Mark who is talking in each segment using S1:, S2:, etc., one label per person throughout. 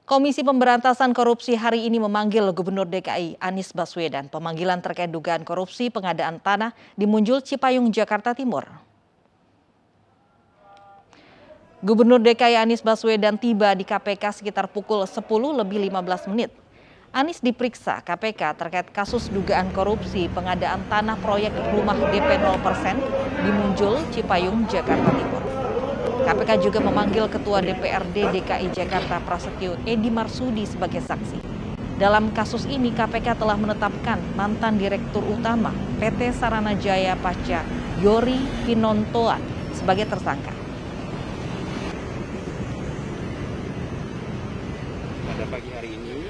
S1: Komisi Pemberantasan Korupsi hari ini memanggil Gubernur DKI Anies Baswedan. Pemanggilan terkait dugaan korupsi pengadaan tanah di Munjul, Cipayung, Jakarta Timur. Gubernur DKI Anies Baswedan tiba di KPK sekitar pukul 10:15. Anies diperiksa KPK terkait kasus dugaan korupsi pengadaan tanah proyek rumah DP 0% di Munjul, Cipayung, Jakarta Timur. KPK juga memanggil Ketua DPRD DKI Jakarta Prasetyo Edi Marsudi sebagai saksi. Dalam kasus ini KPK telah menetapkan mantan Direktur Utama PT Saranajaya Pasca Yori Pinontoan sebagai tersangka.
S2: Pada pagi hari ini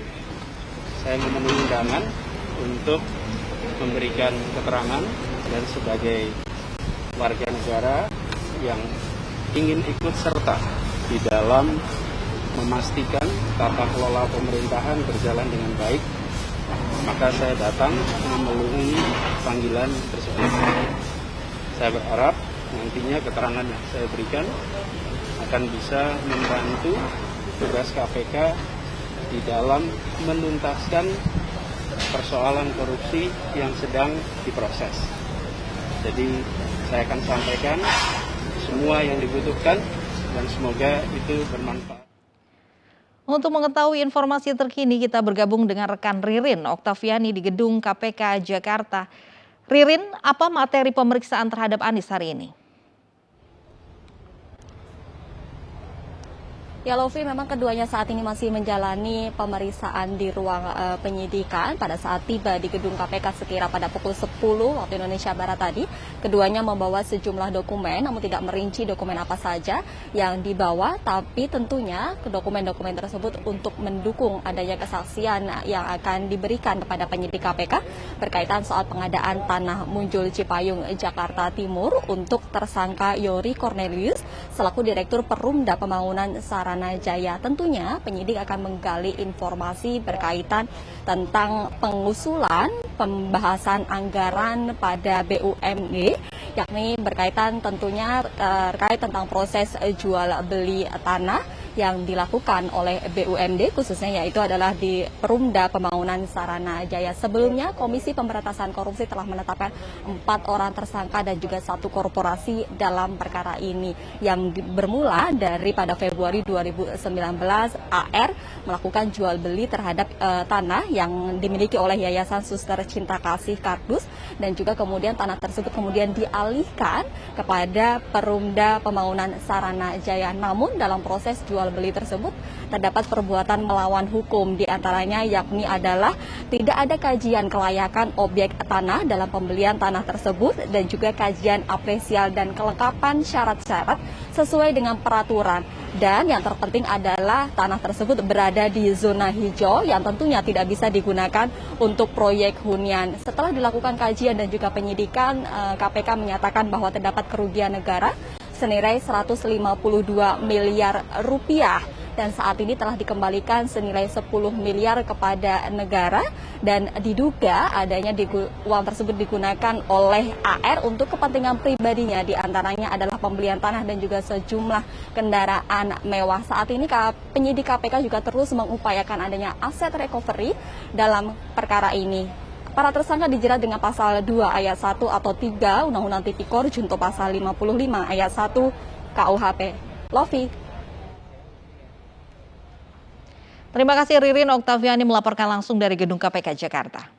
S2: saya memenuhi undangan untuk memberikan keterangan dan sebagai warga negara yang ingin ikut serta di dalam memastikan tata kelola pemerintahan berjalan dengan baik, maka saya datang memenuhi panggilan tersebut. Saya berharap nantinya keterangan yang saya berikan akan bisa membantu tugas KPK di dalam menuntaskan persoalan korupsi yang sedang diproses. Jadi saya akan sampaikan semua yang dibutuhkan dan semoga itu bermanfaat.
S1: Untuk mengetahui informasi terkini kita bergabung dengan rekan Ririn Oktaviani di gedung KPK Jakarta. Ririn, apa materi pemeriksaan terhadap Anies hari ini?
S3: Ya Lofi, memang keduanya saat ini masih menjalani pemeriksaan di ruang penyidikan pada saat tiba di gedung KPK sekira pada pukul 10 waktu Indonesia Barat tadi. Keduanya membawa sejumlah dokumen, namun tidak merinci dokumen apa saja yang dibawa, tapi tentunya dokumen-dokumen tersebut untuk mendukung adanya kesaksian yang akan diberikan kepada penyidik KPK berkaitan soal pengadaan tanah Munjul Cipayung, Jakarta Timur untuk tersangka Yori Cornelius selaku Direktur Perumda Pembangunan Saranajaya. Tentunya penyidik akan menggali informasi berkaitan tentang pengusulan pembahasan anggaran pada BUMD, yakni berkaitan tentunya terkait tentang proses jual beli tanah yang dilakukan oleh BUMD khususnya yaitu adalah di Perumda Pembangunan Saranajaya. Sebelumnya Komisi Pemberantasan Korupsi telah menetapkan 4 orang tersangka dan juga 1 korporasi dalam perkara ini yang bermula dari pada Februari 2019 AR melakukan jual beli terhadap tanah yang dimiliki oleh Yayasan Suster Cinta Kasih Kardus dan juga kemudian tanah tersebut kemudian dialihkan kepada Perumda Pembangunan Saranajaya. Namun dalam proses jual beli tersebut terdapat perbuatan melawan hukum, diantaranya yakni adalah tidak ada kajian kelayakan objek tanah dalam pembelian tanah tersebut dan juga kajian apresial dan kelengkapan syarat-syarat sesuai dengan peraturan. Dan yang terpenting adalah tanah tersebut berada di zona hijau yang tentunya tidak bisa digunakan untuk proyek hunian. Setelah dilakukan kajian dan juga penyidikan, KPK menyatakan bahwa terdapat kerugian negara senilai 152 miliar rupiah dan saat ini telah dikembalikan senilai 10 miliar kepada negara dan diduga adanya uang tersebut digunakan oleh AR untuk kepentingan pribadinya, diantaranya adalah pembelian tanah dan juga sejumlah kendaraan mewah. Saat ini penyidik KPK juga terus mengupayakan adanya aset recovery dalam perkara ini. Para tersangka dijerat dengan pasal 2 ayat 1 atau 3 Undang-Undang Tipikor junto pasal 55 ayat 1 KUHP. Lofi.
S1: Terima kasih Ririn Oktaviani melaporkan langsung dari gedung KPK Jakarta.